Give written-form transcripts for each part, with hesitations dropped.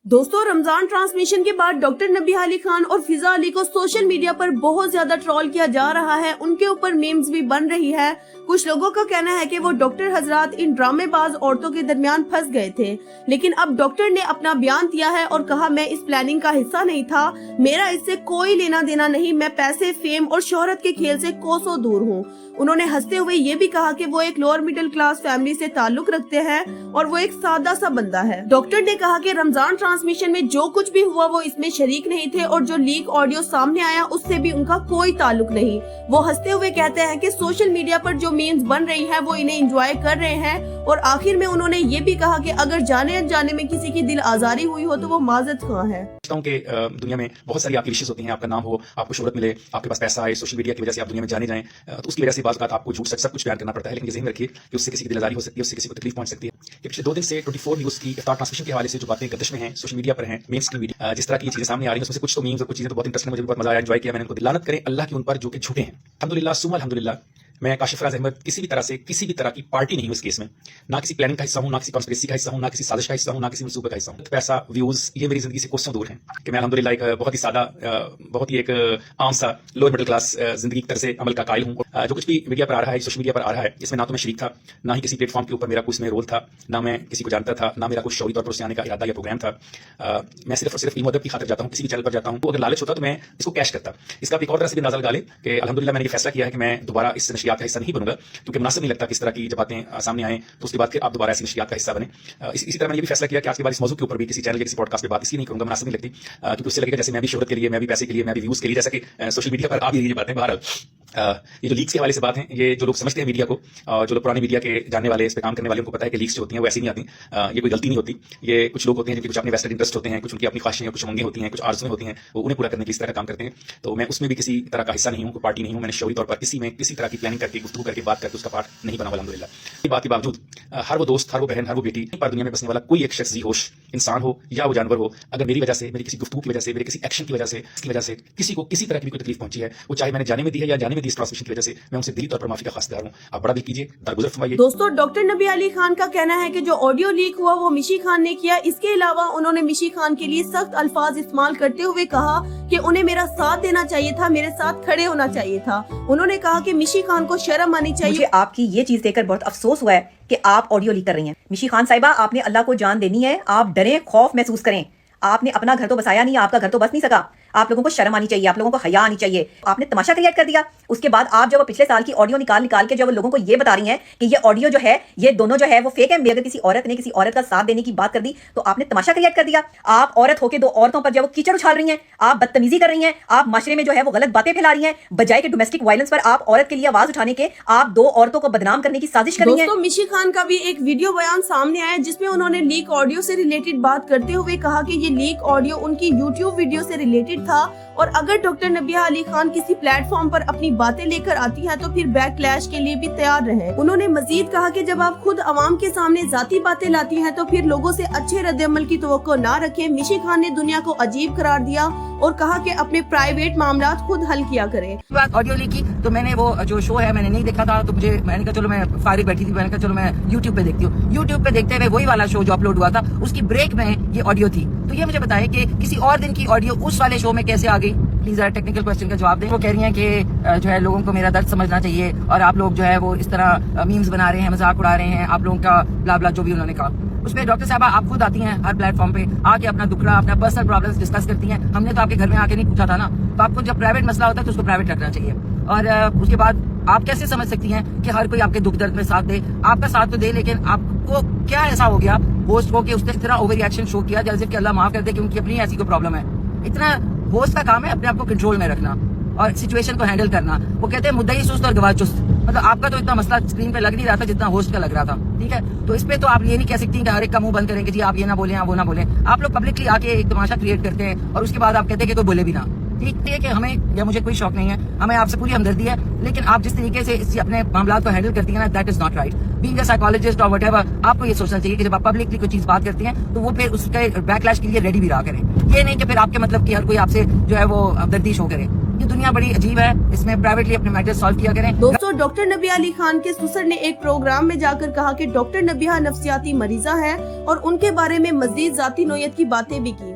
दोस्तों, रमजान ट्रांसमिशन के बाद डॉक्टर नबिहा अली खान और फिजा अली को सोशल मीडिया पर बहुत ज्यादा ट्रोल किया जा रहा है। उनके ऊपर मीम्स भी बन रही है। कुछ लोगों का कहना है कि वो डॉक्टर हजरात इन ड्रामेबाज औरतों के दरमियान फंस गए थे, लेकिन अब डॉक्टर ने अपना बयान दिया है और कहा, मैं इस प्लानिंग का हिस्सा नहीं था, मेरा इससे कोई लेना देना नहीं, मैं पैसे, फेम और शोहरत के खेल से कोसों दूर हूँ। उन्होंने हंसते हुए ये भी कहा कि वो एक लोअर मिडिल क्लास फैमिली से ताल्लुक रखते हैं और वो एक सादा सा बंदा है। डॉक्टर ने कहा कि रमजान ट्रांसमिशन में जो कुछ भी हुआ वो इसमें शरीक नहीं थे और जो लीक ऑडियो सामने आया उससे भी उनका कोई ताल्लुक नहीं। वो हंसते हुए कहते हैं कि सोशल मीडिया पर जो मीम्स बन रही है वो इन्हें एंजॉय कर रहे हैं और आखिर में उन्होंने ये भी कहा कि अगर जाने अनजाने में किसी की दिल आजारी हुई हो तो वो माजरत ख्वाह है। के दुनिया में बहुत सारी आपकी विशेष होती हैं, आपका नाम हो, आपको शोहरत मिले, आपके पास पैसा आए, सोशल मीडिया की वजह से आप दुनिया में जाने जाएं, तो उसकी वजह से बात आपको झूठ सच सब कुछ बयान करना पड़ता है। लेकिन ज़हन रखिए कि उससे किसी की दिलदारी हो सकती है, उससे किसी को तकलीफ पहुंच सकती है। कि पिछले 2 दिन से 24 न्यूज़ की इफ्तार ट्रांसमिशन के हवाले से जो बातें गदिश में हैं, सोशल मीडिया पर हैं, मेन स्ट्रीम मीडिया, जिस तरह की चीजें सामने आ रही हैं, उसमें से कुछ तो मीम्स और कुछ चीजें तो बहुत इंटरेस्टिंग, मुझे बहुत मजा आया, एंजॉय किया मैंने। उनको दिलानत करें अल्लाह की उन पर जो कि झूठे हैं। अल्हम्दुलिल्लाह सुम्मा अल्हम्दुलिल्लाह, मैं काशिफ राज अहमद किसी भी तरह की पार्टी नहीं हूं इस केस में, ना किसी प्लानिंग का हिस्सा हूं, ना किसी कॉन्स्पिरेसी का हिस्सा हूं, ना किसी साजिश का हिस्सा हूं, ना किसी मंसूबे का हिस्सा हूं। पैसा, व्यूज, ये मेरी जिंदगी से कोसों दूर हैं। कि मैं अल्हम्दुलिल्लाह एक बहुत ही सादा, बहुत ही एक आम सा लोअर मिडिल क्लास जिंदगी की तरह से अमल का कायल हूं। जो कुछ भी मीडिया पर आ रहा है, सोशल मीडिया पर आ रहा है, इसमें ना तो मैं शरीक था, ना ही किसी प्लेटफॉर्म के ऊपर मेरा कुछ में रोल था, ना मैं किसी को जानता था, ना मेरा कुछ शौरी तौर पर उससे आने का इरादा या प्रोग्राम था। मैं सिर्फ और सिर्फ इल्म अदब की खातिर जाता हूं, किसी भी चैनल पर जाता हूं तो अगर लालच होता तो मैं इसको कैश करता। इसका एक और तरह से भी अंदाजा लगा लें कि अल्हम्दुलिल्लाह मैंने ये फैसला किया है कि मैं दोबारा इस नशियात का हिस्सा नहीं बनूंगा, क्योंकि मुनासिब नहीं लगता किस तरह की जब बातें सामने आए तो उसके बाद फिर आप दोबारा ऐसी नशियात का हिस्सा बने। इसी तरह मैंने ये भी फैसला किया कि आज के बाद इस मौजूद के ऊपर भी किसी चैनल या किसी पॉडकास्ट पे बात इसलिए नहीं करूंगा, मुनासिब नहीं लगती, क्योंकि उससे लगेगा जैसे मैं भी शोहरत के लिए, मैं भी पैसे के लिए, मैं भी व्यूज के लिए, जैसा कि सोशल मीडिया पर आ भी रही बातें। बहरहाल ये जो लीक्स के हवाले से बात है, ये जो लोग समझते हैं मीडिया को, जो लोग पुरानी मीडिया के जानने वाले, इस पे काम करने वाले, उनको पता है कि लीक्स जो होती हैं वो ऐसी नहीं आती, ये कोई गलती नहीं होती। ये कुछ लोग होते हैं जिनके कुछ अपने वेस्टेड इंटरेस्ट होते हैं, कुछ उनकी अपनी ख्वाहिशें, कुछ उमंगें होती हैं, कुछ आरज़ुएं होती हैं, वो उन्हें पूरा करने के लिए इस तरह का काम करते हैं। तो मैं उसमें भी किसी तरह का हिस्सा नहीं हूँ, कोई पार्टी नहीं हूँ। मैंने शौरी तौर पर किसी तरह की प्लानिंग करके, गुफ्तगू करके, बात करके उसका पार्ट नहीं बना। अल्हम्दुलिल्लाह। बात के बावजूद हर वो दोस्त, हर वो बहन, हर वो बेटी पर दुनिया में बसने वाला कोई एक शख्स, होश इंसान हो या वो जानवर हो, अगर मेरी वजह से, मेरी किसी गुफ्तगू की वजह से, मेरे किसी एक्शन की वजह से किसी को किसी तरह की भी कोई तकलीफ पहुंची है, वो चाहे मैंने जाने में दी है या जाने में दी इस ट्रांसमिशन की वजह से, मैं उनसे दिली तौर पर माफी का खासदार हूं। आप बड़ा भी कीजिए, दरगुजर फरमाइए। दोस्तों, डॉक्टर नबिहा अली खान का कहना है कि जो ऑडियो लीक हुआ वो मिशी खान ने किया। इसके अलावा उन्होंने मिशी खान के लिए सख्त अल्फाज इस्तेमाल करते हुए कहा कि उन्हें मेरा साथ देना चाहिए था, मेरे साथ खड़े होना चाहिए था। उन्होंने कहा कि मिशी खान को शर्म आनी चाहिए। मुझे आपकी ये चीज देखकर बहुत अफसोस हुआ है कि आप ऑडियो लीक कर रही हैं। मिशी खान साहिबा, आपने अल्लाह को जान देनी है, आप डरें, खौफ महसूस करें। आपने अपना घर तो बसाया नहीं, आपका घर तो बस नहीं सका। आप लोगों को शर्म आनी चाहिए, आप लोगों को हया आनी चाहिए। आपने तमाशा क्रिएट कर दिया। उसके बाद आप जब पिछले साल की ऑडियो निकाल के जब लोगों को ये बता रही हैं कि ये ऑडियो जो है, ये दोनों जो है वो फेक है, अगर किसी औरत ने किसी औरत का साथ देने की बात कर दी तो आपने तमाशा क्रिएट कर दिया। आप औरत होकर 2 औरतों पर जब वो कीचड़ उछाल रही हैं, आप बदतमीजी कर रही हैं, आप माशरे में जो है वो गलत बातें फैला रही हैं, बजाय के डोमेस्टिक वायलेंस पर आप औरत के लिए आवाज उठाने के, आप 2 औरतों को बदनाम करने की साजिश कर रही हैं। दोस्तों, मिशी खान का भी एक वीडियो बयान सामने आया जिसमें उन्होंने लीक ऑडियो से रिलेटेड बात करते हुए कहा कि ये लीक ऑडियो उनकी यूट्यूब वीडियो से रिलेटेड था और अगर डॉक्टर नबिहा अली खान किसी प्लेटफॉर्म पर अपनी बातें लेकर आती है तो फिर बैकलैश के लिए भी तैयार रहे। उन्होंने मजीद कहा कि जब आप खुद अवाम के सामने जाती बातें लाती हैं तो फिर लोगों से अच्छे रद्द-ए-अमल की तवक्को ना रखें। मिशी खान ने दुनिया को अजीब करार दिया और कहा कि अपने प्राइवेट मामला खुद हल किया करें। बात ऑडियो लीक की तो मैंने वो जो शो है मैंने नहीं देखा था, तो मैंने कहा चलो मैं फारिग बैठी थी, मैंने कहा चलो मैं यूट्यूब पे देखती हूँ। यूट्यूब पे देखते हुए वही वाला शो जो अपलोड हुआ था उसकी ब्रेक में ये ऑडियो थी। तो ये मुझे बताया कि किसी और दिन की ऑडियो उस वाले शो में कैसे आ गई। प्लीज जरा टेक्निकल क्वेश्चन का जवाब दें। वो कह रही हैं कि जो है लोगों को मेरा दर्द समझना चाहिए और आप लोग जो है वो इस तरह मीम्स बना रहे हैं, मजाक उड़ा रहे हैं, आप लोगों का ब्ला ब्ला जो भी उन्होंने कहा। उसमें डॉक्टर साहबा आप खुद आती हैं हर प्लेटफॉर्म पे आके अपना दुखड़ा, अपना पर्सनल प्रॉब्लम्स डिस्कस करती हैं। हमने तो आपके घर में आके नहीं पूछा था ना, तो आपको जब प्राइवेट मसला होता है तो उसको प्राइवेट रखना चाहिए। और उसके बाद आप कैसे समझ सकती हैं कि हर कोई आपके दुख दर्द में साथ दे? आपका साथ तो दे, लेकिन आपको क्या ऐसा हो गया होस्ट को कि उसने इतना ओवर रिएक्शन शो किया जैसे कि अल्लाह माफ कर दे कि उनकी अपनी ऐसी कोई प्रॉब्लम है। इतना होस्ट का काम है अपने आप को कंट्रोल में रखना और सिचुएशन को हैंडल करना। वो कहते हैं मुद्दई सुस्त और गवाह चुस्त। मतलब आपका तो इतना मसला स्क्रीन पे लग नहीं रहा था जितना होस्ट का लग रहा था, ठीक है? तो इस पे तो आप ये नहीं कह सकती कि हर एक का मुंह बंद करेंगे, जी आप ये ना बोले, आप वो ना बोले। आप लोग पब्लिकली आके एक तमाशा क्रिएट करते हैं और उसके बाद आप कहते हैं कि कोई बोले भी ना। ठीक है कि हमें या मुझे कोई शौक नहीं है, हमें आपसे पूरी हमदर्दी है, लेकिन आप जिस तरीके से अपने मामला को हैंडल करती है ना, that is not right. Being a psychologist और व्हाटएवर, आपको ये सोचना चाहिए कि जब आप पब्लिकली कोई चीज बात करती हैं तो वो फिर उसके बैकलैश के लिए रेडी भी रहा करें। ये नहीं कि फिर आपके मतलब कि हर कोई आपसे जो है वो हमदर्दी शो करे। ये दुनिया बड़ी अजीब है, इसमें प्राइवेटली अपने मैटर सॉल्व किया करें। दोस्तों, डॉक्टर नबिया अली खान के ससुर ने एक प्रोग्राम में जाकर कहा कि डॉक्टर नबिया नफ्सियाती मरीजा है और उनके बारे में मजीद जाती नोयत की बातें भी की।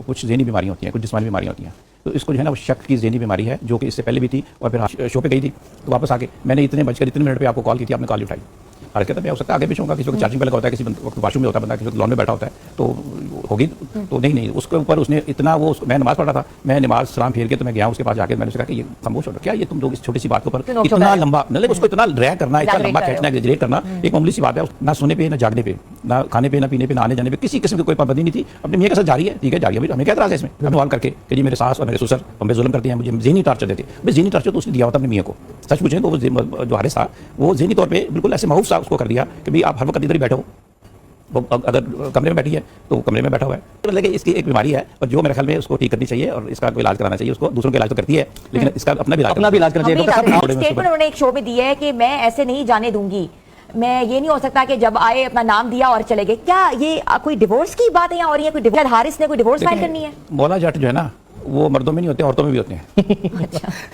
कुछ ज़हनी बीमारियाँ होती हैं, कुछ जिस्मानी बीमारियाँ होती हैं, तो इसको जो है ना वो शक की ज़हनी बीमारी है, जो कि इससे पहले भी थी और फिर शो पे गई थी, तो वापस आके मैंने इतने मिनट पे आपको कॉल की थी, आपने कॉल नहीं उठाई। हर कहता है हो सकता है आगे पीछे होगा, किसी वक्त चार्जिंग पे लगा होता है, किसी वक्त वाशरूम में होता है बंदा, किसी वक्त लॉन में बैठा होता है, तो होगी तो नहीं उसके ऊपर उसने इतना वो मैं नमाज़ पढ़ रहा था, मैं नमाज सलाम फेर के तो मैं गया उसके पास जाकर मैंने उससे कहा कि ये खामोश हो क्या ये तुम लोग इस छोटी सी बात के ऊपर इतना लंबा मतलब उसको इतना ड्रैग करना, इतना लंबा खींचना, एग्जैजरेट करना एक मामूली सी बात है। ना सोने पे, ना जागने पे, ना खाने पे, ना पीने पे, ना आने जाने पे किसी किस्म की कोई पाबंदी नहीं थी। अपने मियां के साथ जारी है, ठीक है जारी है, हमें क्या एतराज़ है इसमें? हम सवाल करके कि जी मेरे सास और मेरे ससुर हम पे जुल्म करते हैं, मुझे ज़हनी टार्चर देते हैं। ज़हनी टार्चर तो उसने दिया होता अपने मियां को, सच पूछें तो वो जो हारिस था वो ज़हनी तौर पर बिल्कुल ऐसे माऊफ सा उसको कर दिया कि भाई आप हर वक्त इधर ही बैठो, वो अगर कमरे में बैठी है तो कमरे में बैठा हुआ है। तो मतलब कि इसकी एक बीमारी है और जो मेरे ख्याल में उसको ठीक करनी चाहिए और इसका कोई इलाज कराना चाहिए उसको। दूसरों का इलाज तो करती है लेकिन इसका अपना भी इलाज करना चाहिए। स्टेटमेंट उन्होंने एक शो में दी है कि मैं ऐसे नहीं जाने दूंगी, मैं ये नहीं हो सकता कि जब आए अपना नाम दिया और चले गए। क्या ये कोई डिवोर्स की बात है या और ये कोई हारिस ने कोई डिवोर्स फाइल करनी है? मौला जट जो है ना वो मर्दों में नहीं होते, औरतों में भी होते हैं।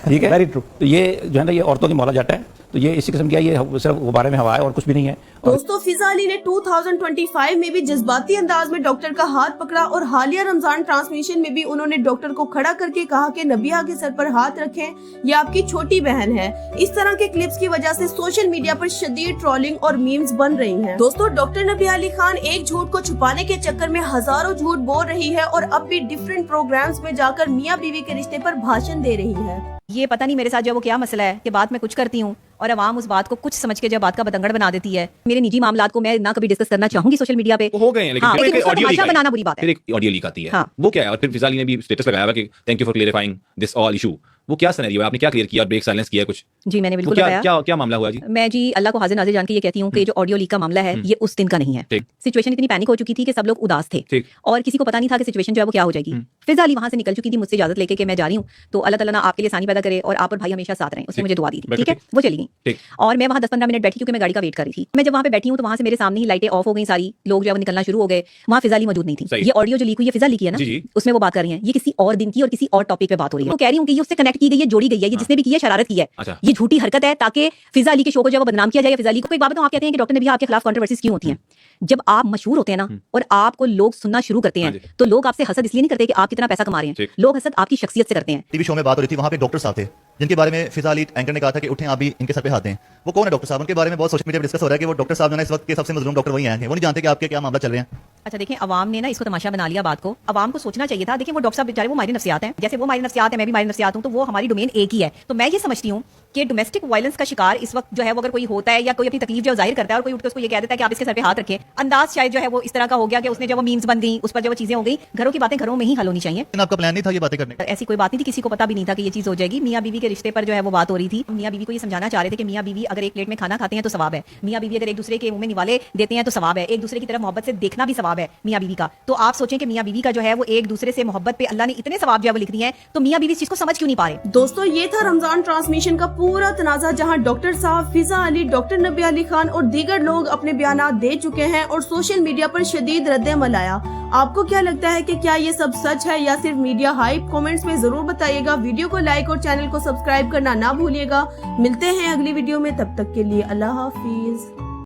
ठीक है, वेरी ट्रू। तो ये जो है ना ये औरतों की मौला जट है, तो ये इसी किस्म की है, ये सिर्फ गुब्बारे में हवा है और कुछ भी नहीं है। दोस्तों, फिजा अली ने 2025 में भी जज्बाती अंदाज में डॉक्टर का हाथ पकड़ा और हालिया रमजान ट्रांसमिशन में भी उन्होंने डॉक्टर को खड़ा करके कहा कि नबिया के सर पर हाथ रखें, ये आपकी छोटी बहन है। इस तरह के क्लिप्स की वजह से सोशल मीडिया पर शदीद ट्रोलिंग और मीम्स बन रही हैं। दोस्तों, डॉक्टर नबिया अली खान एक झूठ को छुपाने के चक्कर में हजारों झूठ बोल रही है और अब भी डिफरेंट प्रोग्राम्स में जाकर मियाँ बीवी के रिश्ते पर भाषण दे रही है। ये पता नहीं मेरे साथ जो वो क्या मसला है कि बात मैं कुछ करती हूँ और अवाम उस बात को कुछ समझ के जब बात का बतंगड़ बना देती है। मेरे निजी मामलात को मैं ना कभी डिस्कस करना चाहूंगी सोशल मीडिया पे, हो गए हैं लेकिन, हाँ, फिर लेकिन एक ऑडियो लीक बनाना बुरी बात है। फिर एक ऑडियो लीक आती है, हाँ। वो क्या है? और फिर फिजा अली ने भी स्टेटस लगाया हुआ कि thank you for clarifying this all issue. वो क्या सिनेरियो है? आपने क्या क्लियर किया? ब्रेक साइलेंस किया कुछ? जी मैंने बिल्कुल क्या बताया। क्या क्या मामला हुआ जी? मैं जी अल्लाह को हाजिर नाजिर जान के ये कहती हूँ कि जो ऑडियो लीक का मामला है ये उस दिन का नहीं है। सिचुएशन इतनी पैनिक हो चुकी थी कि सब लोग उदास थे और किसी को पता नहीं था कि सिचुएशन जो है वो क्या हो जाएगी। फिजा अली वहां से निकल चुकी थी मुझसे इजाजत लेके कि मैं जा रही हूँ, तो अल्लाह ताला ना आपके लिए आसानी पैदा करे और आप और भाई हमेशा साथ रहें, उसने मुझे दुआ दी थी। ठीक है, वो चली गई और मैं वहां 10-15 मिनट बैठी क्योंकि मैं गाड़ी का वेट कर रही थी। मैं जब वहां पे बैठी हूँ तो वहां से मेरे सामने ही लाइटें ऑफ हो गई, सारी लोग जो है निकलना शुरू हो गए। वहां फिजा अली मौजूद नहीं थी। ये ऑडियो जो लीक हुई है फिजा अली की है ना, उसमें वो बात कर रही है, ये किसी और दिन की और किसी और टॉपिक पे बात हो रही है। वो कह रही हूँ कि ये उससे कनेक्ट की गई है, जोड़ी गई है, ये जिसने भी की है शरारत की है, ये झूठी हरकत है ताकि फिजा अली के शो को जो बदनाम किया जाए। फिजा अली को एक बात बताऊं, आप कहते हैं कि डॉक्टर नबिया आपके खिलाफ कंट्रोवर्सीज क्यों होती हैं? जब आप मशहूर होते हैं ना और आपको लोग सुनना शुरू करते हैं तो लोग आपसे हसद इसलिए नहीं करते कि आप कितना पैसा कमा रहे हैं, लोग हसद आपकी शख्सियत से करते हैं। टीवी शो में बात हो रही थी, वहां पे डॉक्टर साहब थे जिनके बारे में फिजा अली एंकर ने कहा था कि उठें आप भी इनके सर पे हाथ दें। वो कौन है डॉक्टर साहब? उनके बारे में बहुत सोशल मीडिया पर डिस्कस हो रहा है कि वो डॉक्टर साहब जो है इस वक्त के सबसे मजलूम डॉक्टर वही हैं, वो नहीं जानते कि आपके क्या मामला चल रहे हैं। अच्छा देखें, अवाम ने ना इसको तमाशा बना लिया बात को। अवाम को सोचना चाहिए था, देखिए वो डॉक्टर साहब बेचारे वो माहिर नफ्सियात हैं, जैसे वो माहिर नफ्सियात है मैं भी माहिर नफ्सियात हूं, तो वो हमारी डोमेन एक ही है। तो मैं ये समझती हूँ कि डोमेस्टिक वायलेंस का शिकार इस वक्त जो है वो अगर कोई होता है या कोई अपनी तकलीफ जो जाहिर करता है और कोई उठ के उसको ये कह देता है कि आप इसके सर पे हाथ रखें, अंदाज शायद जो है वो इस तरह का हो गया कि उसने जब वो मीम्स बन गई, उस पर जब वो चीजें हो गई, घरों की बातें घरों में ही हल होनी चाहिए। आपका प्लान नहीं था ये बातें करने का? ऐसी कोई बात नहीं थी, किसी को पता भी नहीं था कि ये चीज हो जाएगी। मियाँ बीवी के रिश्ते पर जो है वो बात हो रही थी। मियाँ बीवी को ये समझाना चाह रहे थे कि मियाँ बीवी अगर एक प्लेट में खाना खाते हैं तो सवाब है, मियाँ बीवी अगर एक दूसरे के मुंह में निवाले देते हैं तो सवाब है, एक दूसरे की तरफ मोहब्बत से देखना भी सवाब है मियाँ बीवी का। तो आप सोचें कि मियाँ बीवी का जो है वो एक दूसरे से मोहब्बत पे अल्लाह ने इतने सवाब जो है वो लिख दिए हैं, तो मियाँ बीवी इस चीज को समझ क्यों नहीं पा रहे? दोस्तों, ये था रमजान ट्रांसमिशन का पूरा तनाजा, जहां डॉक्टर साहब, फिजा अली, डॉक्टर नबिया अली खान और दीगर लोग अपने बयानात दे चुके हैं और सोशल मीडिया पर शदीद रद्द-ए-अमल आया। आपको क्या लगता है कि क्या ये सब सच है या सिर्फ मीडिया हाइप? कमेंट्स में जरूर बताइएगा। वीडियो को लाइक और चैनल को सब्सक्राइब करना ना भूलिएगा। मिलते हैं अगली वीडियो में, तब तक के लिए अल्लाह हाफिज।